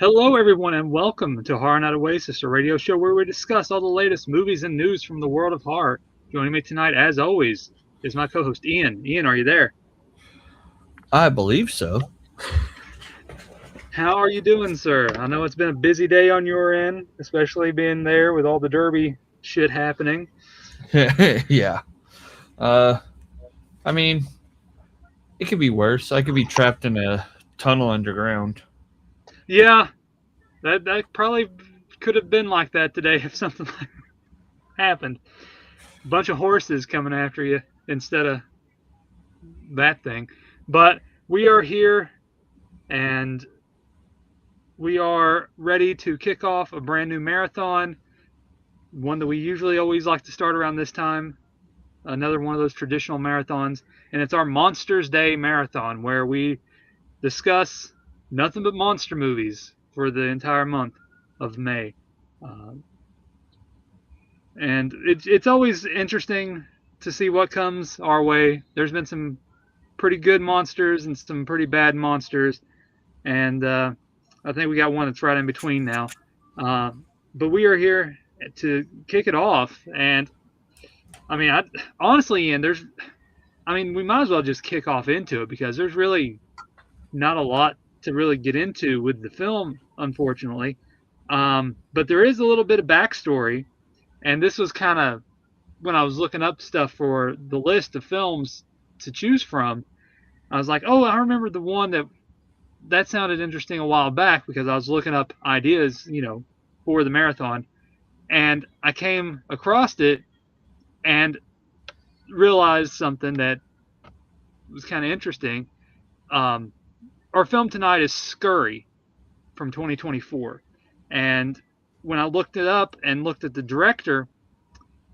Hello, everyone, and welcome to Horror Night Oasis, a radio show where we discuss all the latest movies and news from the world of horror. Joining me tonight, as always, is my co-host Ian. Ian, are you there? I believe so. How are you doing, sir? I know it's been a busy day on your end, especially being there with all the Derby shit happening. Yeah. Uh, I mean, it could be worse. I could be trapped in a tunnel underground. Yeah, that probably could have been like that today if something like that happened. A bunch of horses coming after you instead of that thing. But we are here, and we are ready to kick off a brand new marathon, one that we usually always like to start around this time, another one of those traditional marathons, and it's our Monsters Day marathon where we discuss nothing but monster movies for the entire month of May. Uh, and it's always interesting to see what comes our way. There's been some pretty good monsters and some pretty bad monsters, and I think we got one that's right in between now. Uh, but we are here to kick it off, and I mean, honestly, Ian, we might as well just kick off into it because there's really not a lot to really get into with the film, unfortunately. But there is a little bit of backstory, and this was kind of when I was looking up stuff for the list of films to choose from. I was like, oh, I remember the one that sounded interesting a while back because I was looking up ideas, for the marathon, and I came across it and realized something that was kind of interesting. Um, our film tonight is Scurry from 2024, and when I looked it up and looked at the director,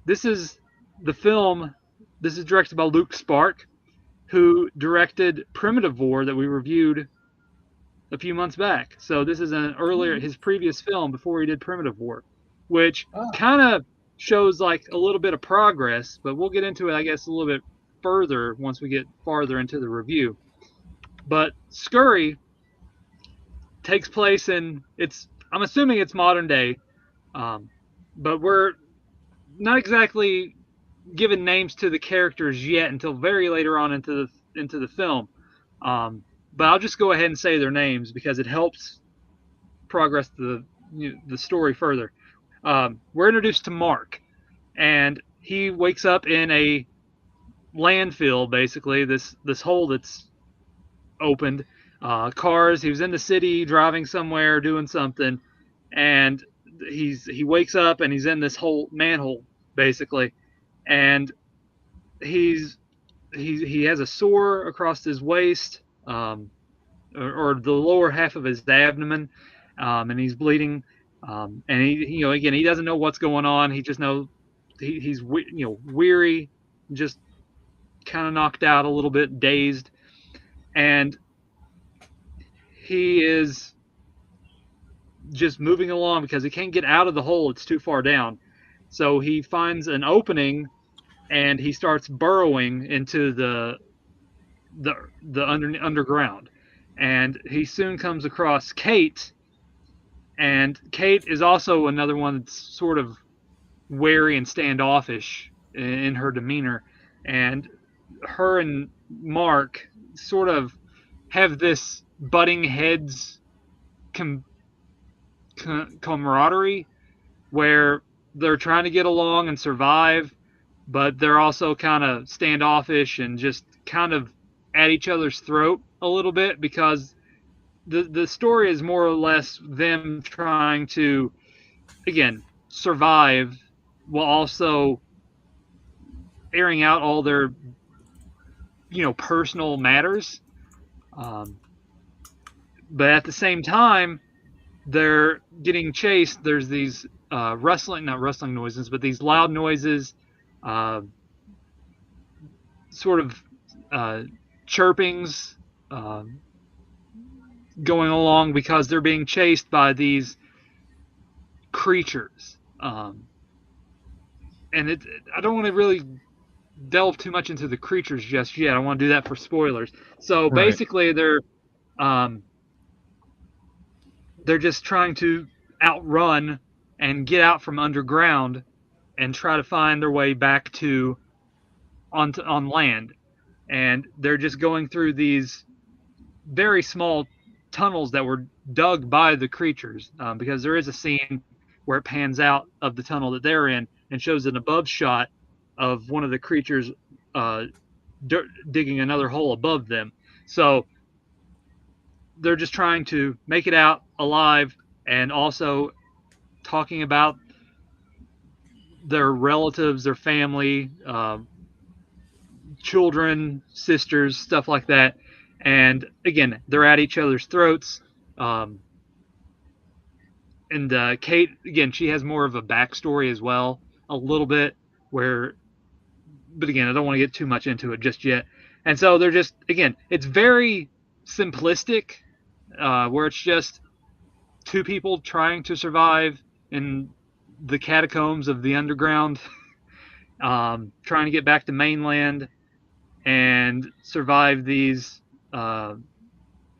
this is the film. This is directed by Luke Spark, who directed Primitive War that we reviewed a few months back. So this is his previous film before he did Primitive War, which Ah. kind of shows like a little bit of progress, but we'll get into it, I guess, a little bit further once we get farther into the review. But Scurry takes place I'm assuming it's modern day, um, but we're not exactly given names to the characters yet until very later on into the film. But I'll just go ahead and say their names because it helps progress the story further. We're introduced to Mark, and he wakes up in a landfill, basically this hole that's opened. Cars. He was in the city driving somewhere, doing something, and he wakes up and he's in this whole manhole, basically, and he's he has a sore across his waist, or the lower half of his abdomen, and he's bleeding. And again, he doesn't know what's going on. He just knows he's weary, just kind of knocked out a little bit, dazed, and he is just moving along because he can't get out of the hole. It's too far down. So he finds an opening and he starts burrowing into the underground. And he soon comes across Kate, and Kate is also another one that's sort of wary and standoffish in her demeanor. And her and Mark sort of have this butting heads camaraderie where they're trying to get along and survive, but they're also kind of standoffish and just kind of at each other's throat a little bit because the story is more or less them trying to, again, survive while also airing out all their personal matters, um, but at the same time they're getting chased. There's these not rustling noises, but these loud noises, uh, sort of uh, chirpings, uh, going along because they're being chased by these creatures. And I don't want to really delve too much into the creatures just yet. I want to do that for spoilers. So Right. basically, um, they're just trying to outrun and get out from underground and try to find their way back to on land. And they're just going through these very small tunnels that were dug by the creatures, because there is a scene where it pans out of the tunnel that they're in and shows an above shot of one of the creatures uh, digging another hole above them. So they're just trying to make it out alive, and also talking about their relatives, their family, children, sisters, stuff like that. And again, they're at each other's throats. Um, and Kate, again, she has more of a backstory as well, a little bit, where, but again, I don't want to get too much into it just yet. And so they're just, again, it's very simplistic, where it's just two people trying to survive in the catacombs of the underground, trying to get back to mainland and survive these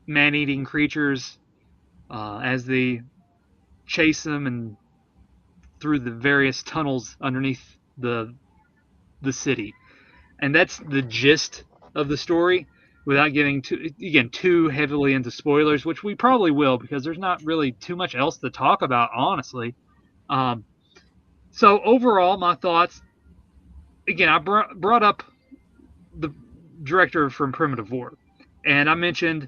man-eating creatures as they chase them and through the various tunnels underneath the city. And that's the gist of the story, without getting too heavily into spoilers, which we probably will, because there's not really too much else to talk about, honestly. Um, so overall, my thoughts. Again, I brought up the director from Primitive War, and I mentioned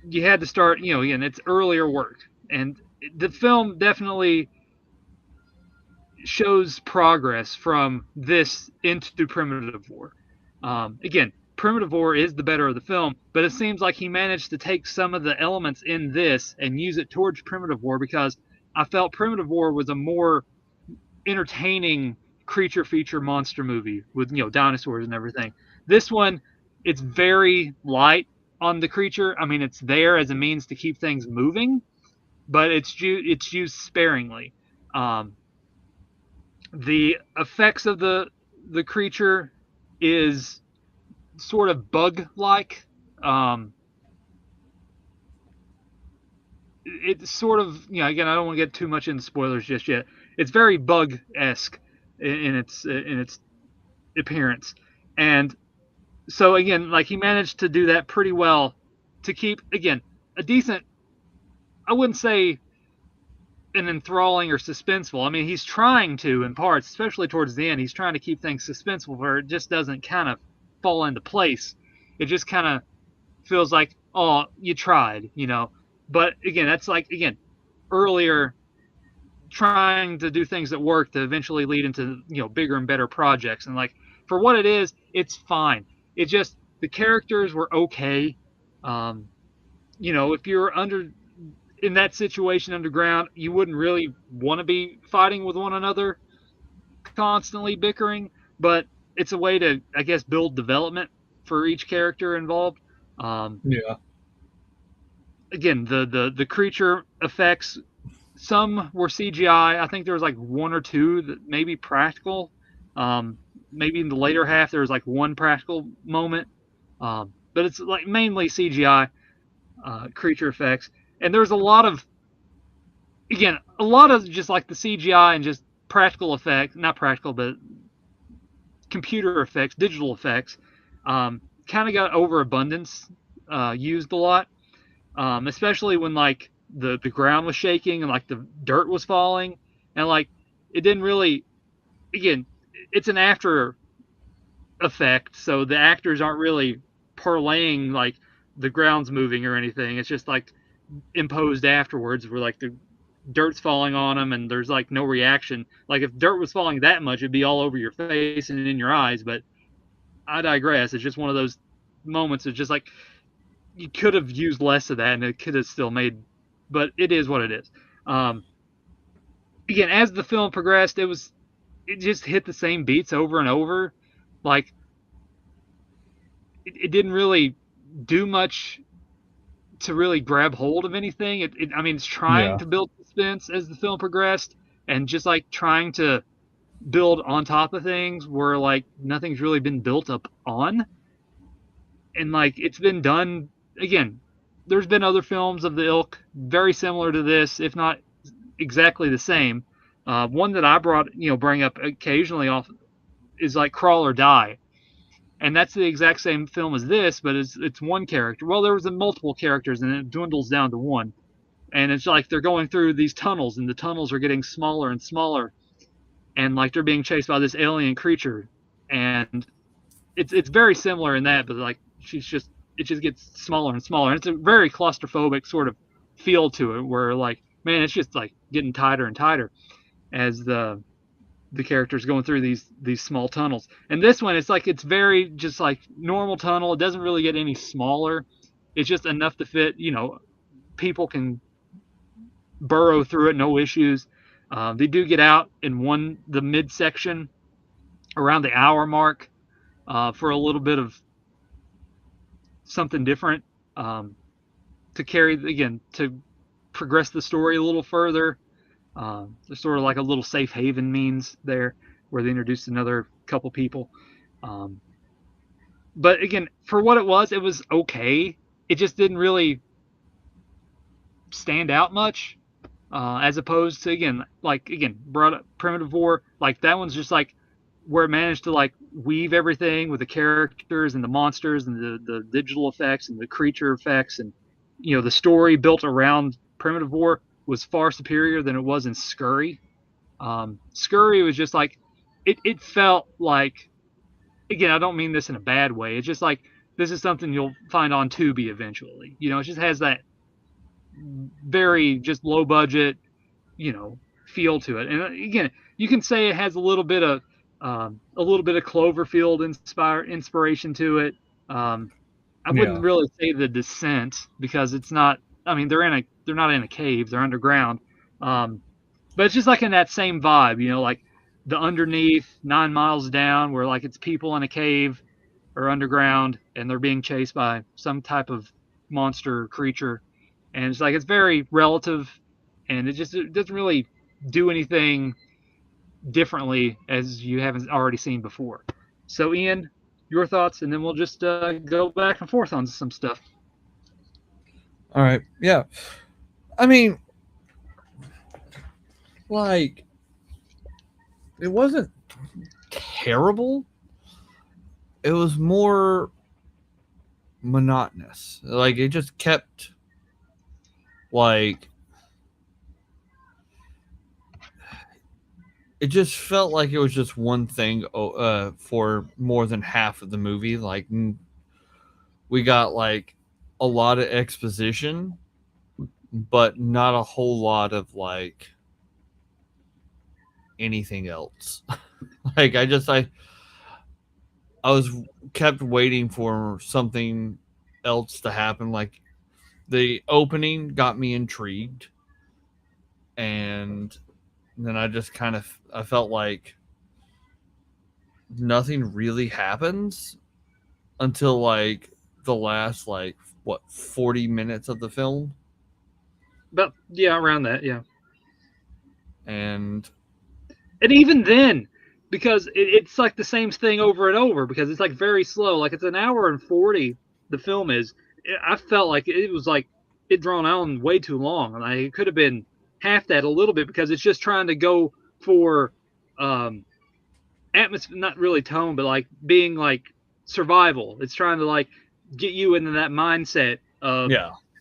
you had to start. Again, it's earlier work, and the film definitely shows progress from this into Primitive War. Again, Primitive War is the better of the film, but it seems like he managed to take some of the elements in this and use it towards Primitive War, because I felt Primitive War was a more entertaining creature feature monster movie with dinosaurs and everything. This one, it's very light on the creature. I mean, it's there as a means to keep things moving, but it's used sparingly. The effects of the creature is sort of bug like. It's sort of, again, I don't want to get too much into spoilers just yet. It's very bug esque in its appearance, and so again, like, he managed to do that pretty well to keep, again, a decent. I wouldn't say an enthralling or suspenseful. I mean, he's trying to, in parts, especially towards the end, he's trying to keep things suspenseful, where it just doesn't kind of fall into place. It just kind of feels like, oh, you tried. But again, that's like, again, earlier trying to do things that work to eventually lead into bigger and better projects. And like, for what it is, it's fine. It just, the characters were okay. If you're in that situation underground, you wouldn't really want to be fighting with one another, constantly bickering. But it's a way to, I guess, build development for each character involved. Yeah. Again, the creature effects, some were CGI. I think there was like one or two that maybe practical. Maybe in the later half there was like one practical moment, but it's like mainly CGI creature effects. And there's a lot of just like the CGI and just practical effects, not practical, but computer effects, digital effects. Kind of got overabundance used a lot, especially when like the ground was shaking and like the dirt was falling, and like it didn't really. Again, it's an after effect, so the actors aren't really parlaying like the ground's moving or anything. It's just like imposed afterwards, where like the dirt's falling on them and there's like no reaction. Like, if dirt was falling that much, it'd be all over your face and in your eyes. But I digress. It's just one of those moments. It's just like, you could have used less of that and it could have still made, but it is what it is. Again, as the film progressed, it just hit the same beats over and over. Like, it didn't really do much to really grab hold of anything. I mean, it's trying to build suspense as the film progressed, and just like trying to build on top of things where like nothing's really been built up on. And like, it's been done, again, there's been other films of the ilk very similar to this, if not exactly the same. One that I bring up occasionally off is like Crawl or Die, and that's the exact same film as this, but it's one character. Well, there was multiple characters, and it dwindles down to one. And it's like they're going through these tunnels, and the tunnels are getting smaller and smaller, and like they're being chased by this alien creature, and it's very similar in that, but like it just gets smaller and smaller, and it's a very claustrophobic sort of feel to it, where like man, it's just like getting tighter and tighter as the characters going through these small tunnels. And this one, it's very just like normal tunnel. It doesn't really get any smaller. It's just enough to fit. People can burrow through it, no issues. They do get out in the midsection around the hour mark for a little bit of something different to carry again to progress the story a little further. There's sort of like a little safe haven means there where they introduced another couple people. But again, for what it was okay. It just didn't really stand out much. As opposed to brought up Primitive War, like that one's just like where it managed to like weave everything with the characters and the monsters and the digital effects and the creature effects, and the story built around Primitive War was far superior than it was in Scurry. Scurry was just like it felt like, again, I don't mean this in a bad way. It's just like this is something you'll find on Tubi eventually. It just has that very just low budget, feel to it. And again, you can say it has a little bit of Cloverfield inspiration to it. I wouldn't really say The Descent, because it's not. I mean, they're not in a cave; they're underground. But it's just like in that same vibe, like the Underneath, 9 Miles Down, where like it's people in a cave or underground, and they're being chased by some type of monster creature, and it's like it's very relative, and it doesn't really do anything differently as you haven't already seen before. So, Ian, your thoughts, and then we'll just go back and forth on some stuff. All right. Yeah. I mean, like, it wasn't terrible. It was more monotonous. Like, it just kept, like, it just felt like it was just one thing for more than half of the movie. Like, we got, like, a lot of exposition, but not a whole lot of, like, anything else. Like, I was kept waiting for something else to happen. Like, the opening got me intrigued, and then I felt like nothing really happens until like the last 40 minutes of the film. But yeah, around that, yeah. And even then, because it's like the same thing over and over, because it's like very slow. Like it's an hour and 40. The film is. I felt like it was like it drawn out way too long, and it could have been half that a little bit, because it's just trying to go for atmosphere, not really tone, but like being like survival. It's trying to like get you into that mindset of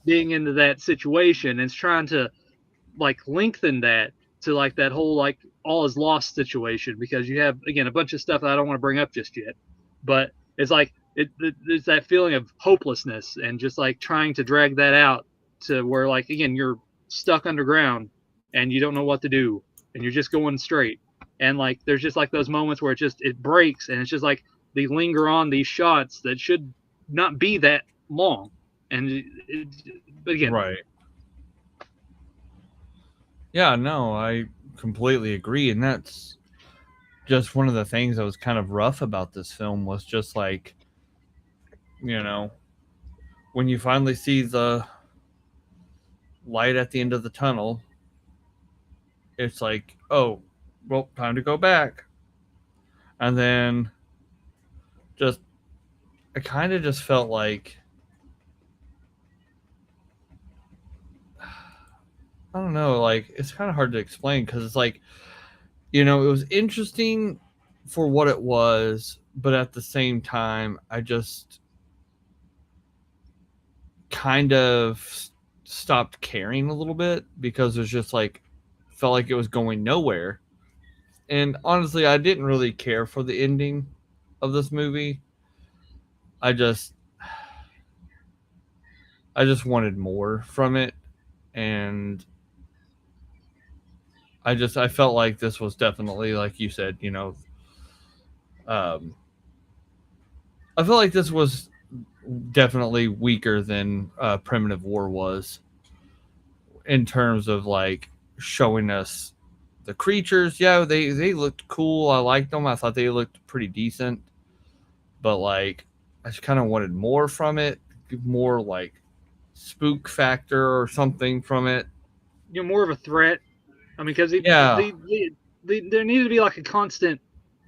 being into that situation, and it's trying to like lengthen that to like that whole like all is lost situation, because you have again a bunch of stuff that I don't want to bring up just yet, but it's like it's that feeling of hopelessness, and just like trying to drag that out to where like again you're stuck underground and you don't know what to do, and you're just going straight, and like there's just like those moments where it breaks, and it's just like they linger on these shots that should not be that long, and but again, right. Yeah, no, I completely agree, and that's just one of the things that was kind of rough about this film, was just like, when you finally see the light at the end of the tunnel, it's like, oh, well, time to go back. And then I kind of just felt like I don't know, like it's kind of hard to explain because it's like, it was interesting for what it was, but at the same time, I just kind of stopped caring a little bit because it was just like felt like it was going nowhere. And honestly, I didn't really care for the ending of this movie. I just I just wanted more from it, and I felt like this was definitely, like you said, um I felt like this was definitely weaker than Primitive War was in terms of like showing us the creatures. Yeah, they looked cool. I liked them. I thought they looked pretty decent, but like I just kind of wanted more from it, more like spook factor or something from it. More of a threat. I mean, because Yeah, there needed to be like a constant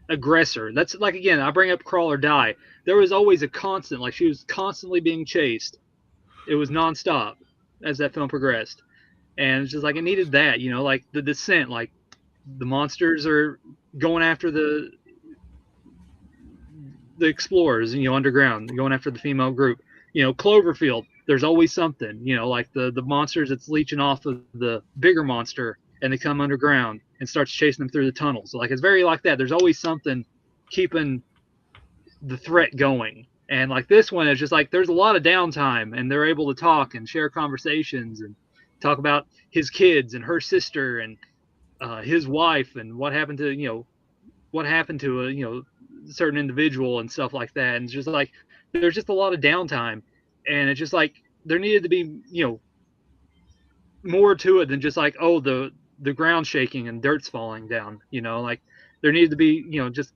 aggressor. That's like, again, I bring up Crawl or Die. There was always a constant, like she was constantly being chased. It was nonstop as that film progressed, and it's just like it needed that. Like the descent, like the monsters are going after the explorers, underground, going after the female group. Cloverfield, there's always something, like the monsters that's leeching off of the bigger monster and they come underground and starts chasing them through the tunnels. So like it's very like that. There's always something keeping the threat going. And like this one is just like there's a lot of downtime and they're able to talk and share conversations and talk about his kids and her sister and his wife and what happened to a certain individual and stuff like that. And it's just like there's just a lot of downtime, and it's just like there needed to be more to it than just like, oh, the ground shaking and dirt's falling down. Like there needed to be just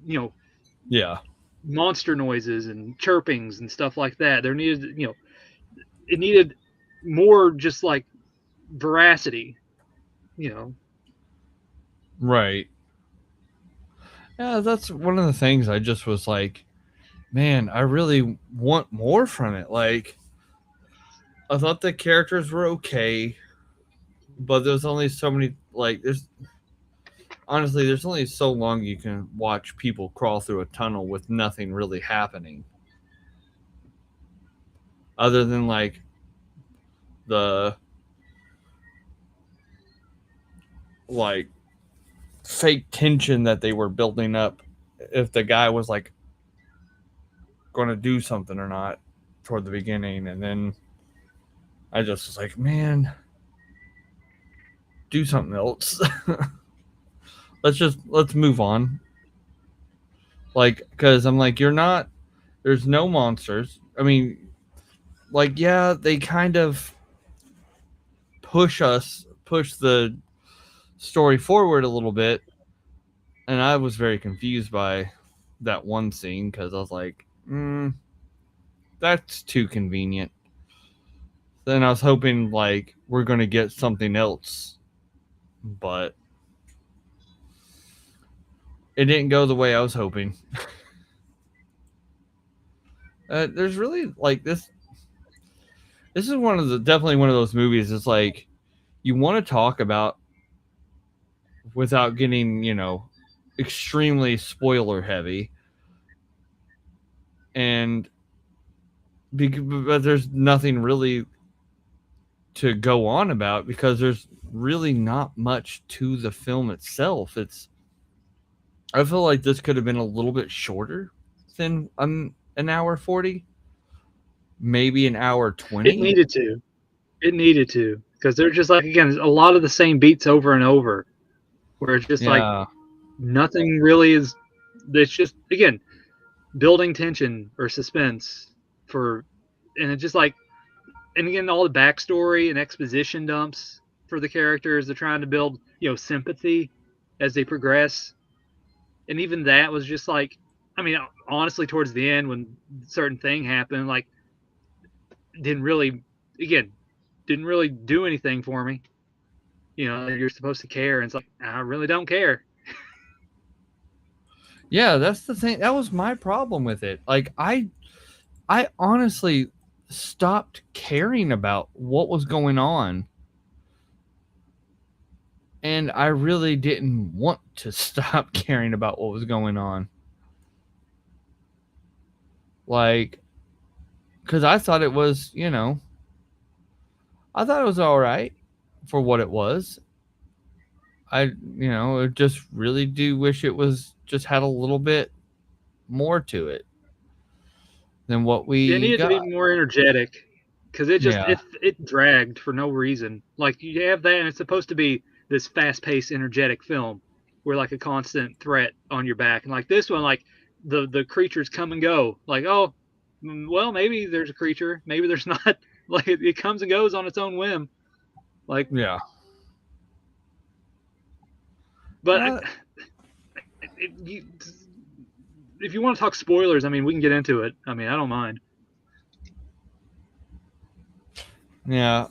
you know yeah, monster noises and chirpings and stuff like that. There needed it needed more just like veracity. you know right. Yeah, that's one of the things I just was like, man, I really want more from it. Like, I thought the characters were okay, but there's only so many. Like, there's only so long you can watch people crawl through a tunnel with nothing really happening, other than like the like fake tension that they were building up if the guy was like going to do something or not toward the beginning, and then I just was like, man, do something else. Let's move on. Like, because I'm like, there's no monsters. I mean, like, yeah, they kind of push the story forward a little bit, and I was very confused by that one scene because I was like, that's too convenient. Then I was hoping like we're gonna get something else, but it didn't go the way I was hoping. There's really like this. This is definitely one of those movies. It's like you want to talk about without getting extremely spoiler heavy, and but there's nothing really to go on about because there's really not much to the film itself. I feel like this could have been a little bit shorter than an hour 40, maybe an hour it 20. needed to because they're just like, again, a lot of the same beats over and over where it's just like Yeah, nothing really is. It's just, again, building tension or suspense for, and it's just like, and again, all the backstory and exposition dumps for the characters. They're trying to build sympathy as they progress, and even that was just like, I mean, honestly, towards the end when certain thing happened, like didn't really, again, didn't really do anything for me. You're supposed to care, and it's like I really don't care. yeah, that's the thing. That was my problem with it. Like I honestly stopped caring about what was going on And I really didn't want to stop caring about what was going on. Like, because I thought it was, I thought it was all right for what it was. I just really do wish it was just had a little bit more to it than what It we needed to be got. more energetic because it just Yeah. it dragged for no reason. Like you have that, and it's supposed to be this fast-paced, energetic film where like a constant threat on your back, and like this one, like the creatures come and go. Like oh, well maybe there's a creature, maybe there's not. Like it comes and goes on its own whim. Like, Yeah. but Uh, you, if you want to talk spoilers, I mean we can get into it. I mean I don't mind. yeah.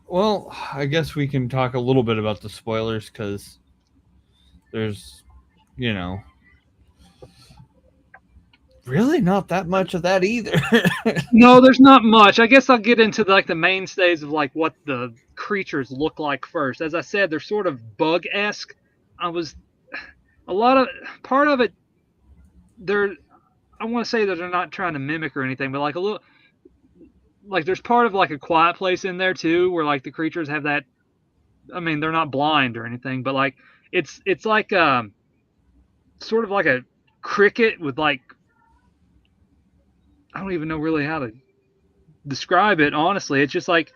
Well, I guess we can talk a little bit about the spoilers because there's, you know, really not that much of that either. No, there's not much. I guess I'll get into like the mainstays of like what the creatures look like first. As I said, they're sort of bug-esque. I was a lot of part of it. They're I want to say that they're not trying to mimic or anything, but like a little like there's part of like a quiet place in there too, where like the creatures have that. I mean, they're not blind or anything, but like it's like sort of like a cricket with like I don't even know really how to describe it. Honestly, it's just like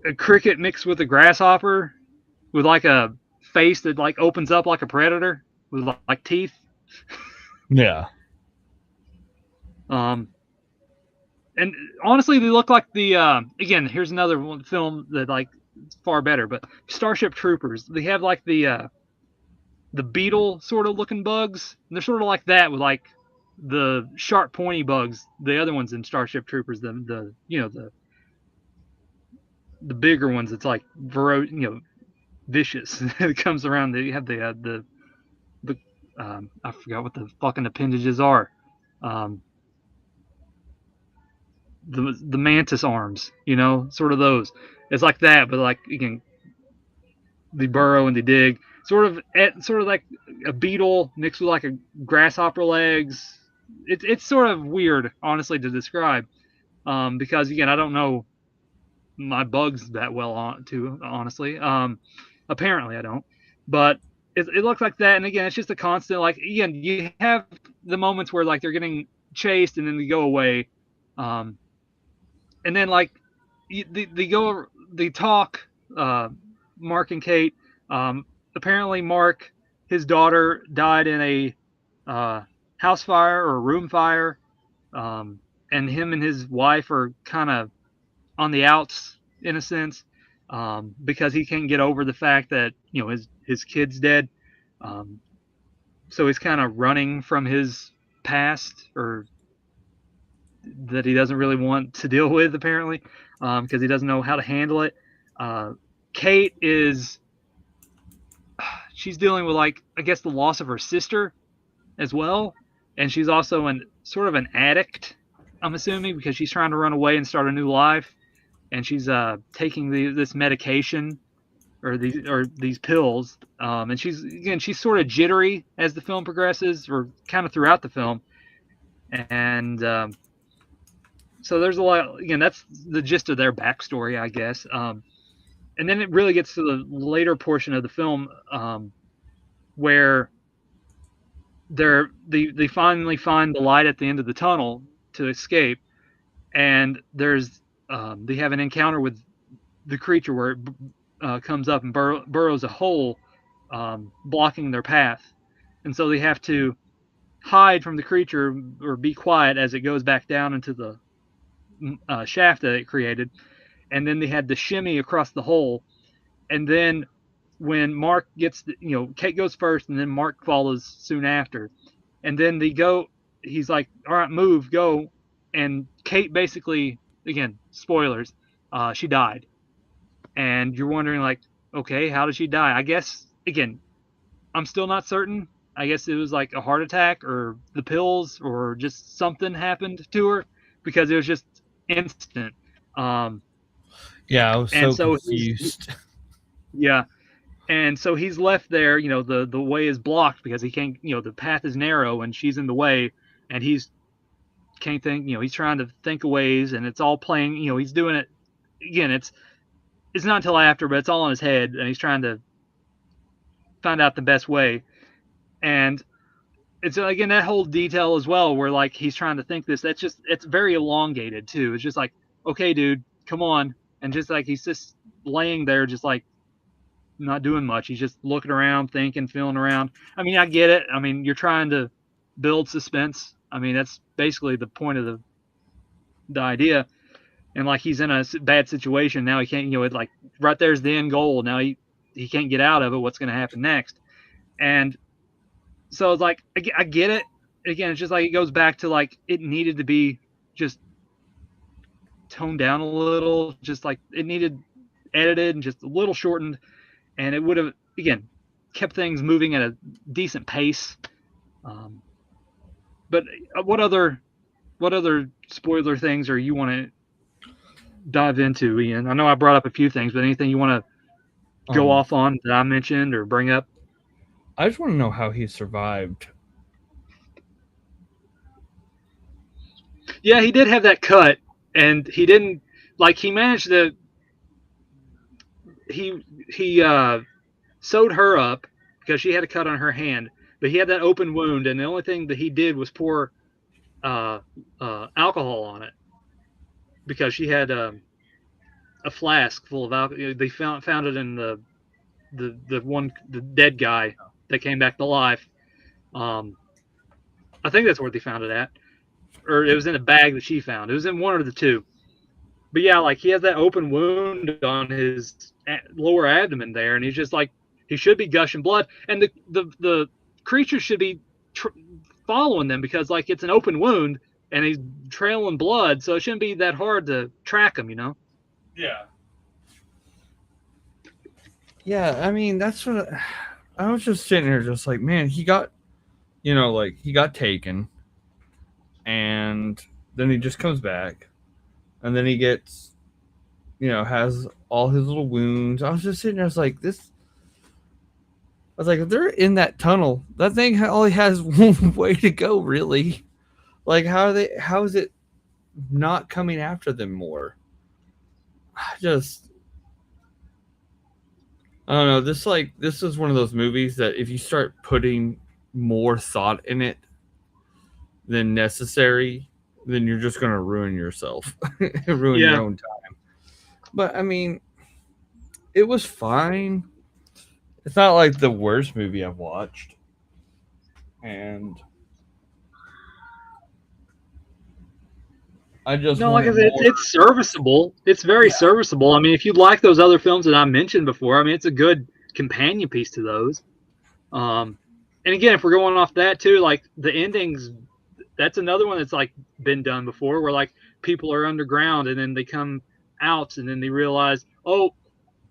a cricket mixed with a grasshopper with like a face that like opens up like a predator with like teeth. Yeah. Um, and honestly, they look like the again. Here's another one film that like it's far better, but Starship Troopers. They have like the beetle sort of looking bugs. And they're sort of like that with like the sharp pointy bugs. The other ones in Starship Troopers, the the bigger ones. It's like vicious. It comes around. They have the I forgot what the fucking appendages are. Um, the mantis arms, sort of those. It's like that, but like again, they burrow and they dig, sort of like a beetle mixed with like a grasshopper legs. It's sort of weird, honestly, to describe, because again, I don't know my bugs that well too honestly. Apparently, I don't, but it looks like that, and again, it's just a constant. Like again, you have the moments where like they're getting chased and then they go away, um, and then like they talk. Mark and Kate. Um, Apparently, Mark, his daughter died in a house fire or a room fire, and him and his wife are kind of on the outs in a sense, because he can't get over the fact that his kid's dead. Um, so he's kind of running from his past, or that he doesn't really want to deal with, apparently, because he doesn't know how to handle it. Uh, Kate is she's dealing with like I guess the loss of her sister as well, and she's also an sort of an addict. I'm assuming because she's trying to run away and start a new life, and she's taking this medication or these pills, and she's sort of jittery as the film progresses, or kind of throughout the film, and so there's a lot. Again, that's the gist of their backstory, I guess. And then it really gets to the later portion of the film, where they finally find the light at the end of the tunnel to escape, and they have an encounter with the creature where it comes up and burrows a hole, blocking their path, and so they have to hide from the creature or be quiet as it goes back down into the shaft that it created, and then they had to shimmy across the hole, and then when Mark Kate goes first, and then Mark follows soon after, and then they go. He's like, "All right, move, go," and Kate basically, again, spoilers, she died, and you're wondering like, okay, how did she die? I guess again, I'm still not certain. I guess it was like a heart attack or the pills or just something happened to her because it was just instant. Um, Yeah, I was and so so confused. Yeah. And so he's left there, the way is blocked because he can't, the path is narrow and she's in the way, and he's can't think, he's trying to think of ways, and it's all playing, he's doing it again. It's not until after, but it's all in his head, and he's trying to find out the best way. And it's again that whole detail as well, where like he's trying to think this. It's very elongated too. It's just like, okay, dude, come on, and just like he's just laying there, just like not doing much. He's just looking around, thinking, feeling around. I mean, I get it. I mean, you're trying to build suspense. I mean, that's basically the point of the idea. And like he's in a bad situation now, he can't. It like right there's the end goal. Now he can't get out of it. What's going to happen next? And so it's like I get it. Again, it's just like it goes back to like it needed to be just toned down a little. Just like it needed edited and just a little shortened, and it would have again kept things moving at a decent pace. Um, but what other spoiler things are you want to dive into, Ian? I know I brought up a few things, but anything you want to go off on that I mentioned or bring up? I just want to know how he survived. Yeah, he did have that cut, and he didn't like he managed to he sewed her up because she had a cut on her hand, but he had that open wound, and the only thing that he did was pour alcohol on it because she had a flask full of alcohol. They found it in the dead guy that came back to life. I think that's where they found it at, or it was in a bag that she found. It was in one of the two. But yeah, like he has that open wound on his lower abdomen there, and he's just like he should be gushing blood, and the creature should be following them because like it's an open wound and he's trailing blood, so it shouldn't be that hard to track him, Yeah. Yeah, I mean that's what I was just sitting here, just like, man, he got, like he got taken, and then he just comes back, and then he gets, has all his little wounds. I was just sitting there, I was like, this. I was like, if they're in that tunnel, that thing only has one way to go, really. Like, how is it not coming after them more? I don't know. This is one of those movies that if you start putting more thought in it than necessary, then you're just going to ruin yourself, ruin your own time. But I mean, it was fine. It's not like the worst movie I've watched, and I just like I said, it's serviceable. It's very serviceable. I mean, if you like those other films that I mentioned before, I mean, it's a good companion piece to those. And again, if we're going off that too, like the endings, that's another one that's like been done before, where like people are underground and then they come out and then they realize, oh,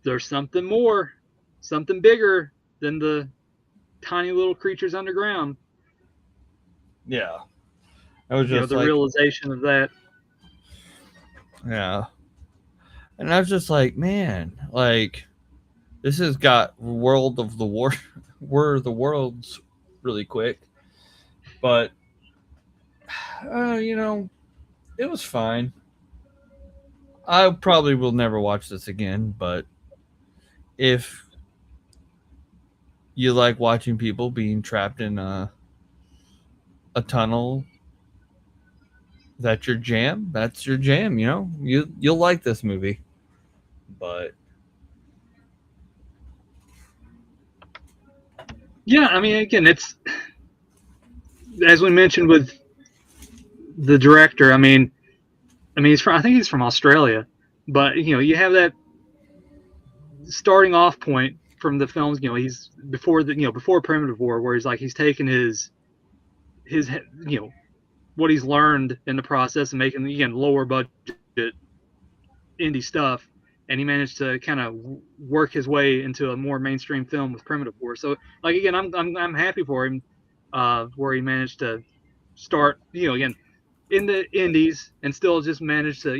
there's something more, something bigger than the tiny little creatures underground. Yeah, I was just the realization of that. Yeah. And I was just like, man, like this has got World of the War the Worlds really quick. But it was fine. I probably will never watch this again, but if you like watching people being trapped in a tunnel, that's your jam. That's your jam, you'll like this movie. But yeah, I mean, again, it's as we mentioned with the director. I mean, I think he's from Australia, but you have that starting off point from the films. He's before Primitive War, where he's taken his what he's learned in the process and making again lower budget indie stuff, and he managed to kind of work his way into a more mainstream film with Primitive War. So like again, I'm happy for him where he managed to start again in the indies and still just manage to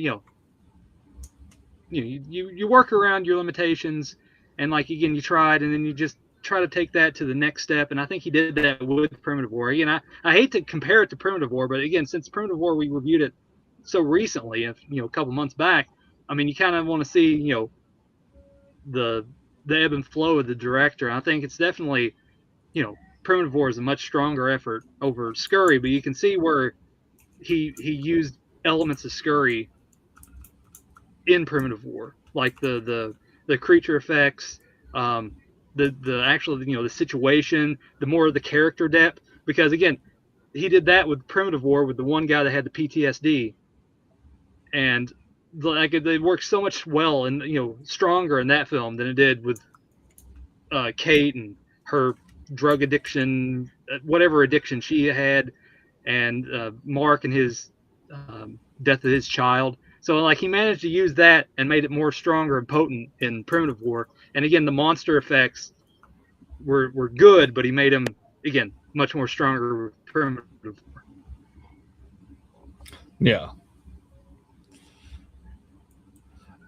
you work around your limitations and like again, you tried, and then you just try to take that to the next step. And I think he did that with Primitive War. Again, I hate to compare it to Primitive War, but again, since Primitive War we reviewed it so recently, a couple months back, I mean, you kind of want to see the ebb and flow of the director. I think it's definitely Primitive War is a much stronger effort over Scurry, but you can see where he used elements of Scurry in Primitive War, like the creature effects, the actual the situation, the more of the character depth. Because again, he did that with Primitive War with the one guy that had the PTSD, and like it worked so much well and stronger in that film than it did with Kate and her drug addiction, whatever addiction she had, and Mark and his death of his child. So like he managed to use that and made it more stronger and potent in Primitive War. And again, the monster effects were good, but he made them again much more stronger with Primitive War. Yeah.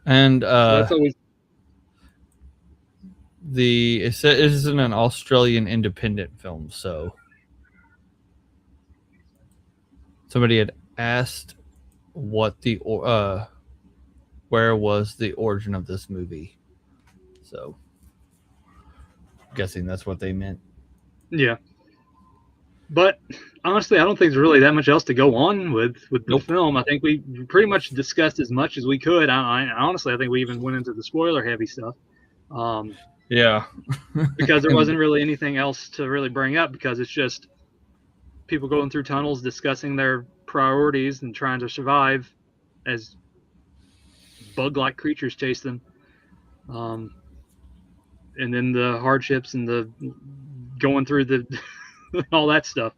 And so that's always it isn't an Australian independent film, so somebody had asked what the where was the origin of this movie, so I'm guessing that's what they meant. Yeah, but honestly, I don't think there's really that much else to go on with the film. I think we pretty much discussed as much as we could. I honestly, I think we even went into the spoiler heavy stuff. Yeah. Because there wasn't really anything else to really bring up, because it's just people going through tunnels discussing their priorities and trying to survive as bug-like creatures chase them. And then the hardships and the going through the all that stuff.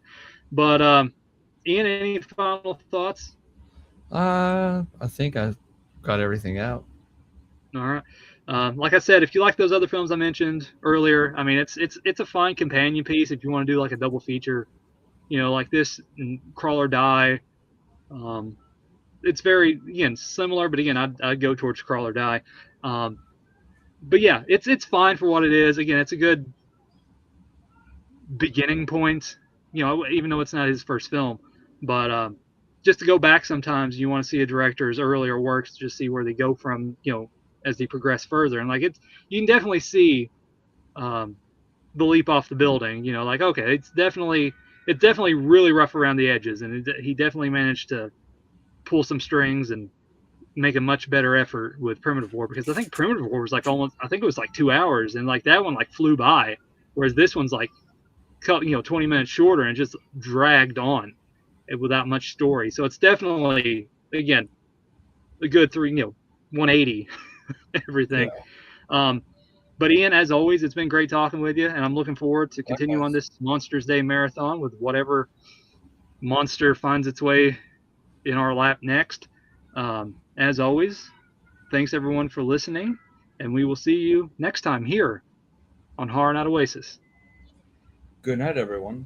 But Ian, any final thoughts? I think I got everything out. All right. Like I said, if you like those other films I mentioned earlier, I mean, it's a fine companion piece if you want to do like a double feature, like this and Crawl or Die. It's very similar, but again, I'd go towards Crawl or Die. But yeah, it's fine for what it is. Again, it's a good beginning point. Even though it's not his first film, but just to go back, sometimes you want to see a director's earlier works to just see where they go from, as they progress further. And like you can definitely see the leap off the building. Like okay, it's definitely really rough around the edges, and he definitely managed to pull some strings and make a much better effort with Primitive War, because I think Primitive War was like I think it was like 2 hours, and like that one like flew by, whereas this one's like 20 minutes shorter and just dragged on without much story. So it's definitely again a good 180 everything. Yeah. But Ian, as always, it's been great talking with you, and I'm looking forward to continue on this Monsters Day marathon with whatever monster finds its way in our lap next. As always, thanks everyone for listening, and we will see you next time here on Horror Night Oasis. Good night, everyone.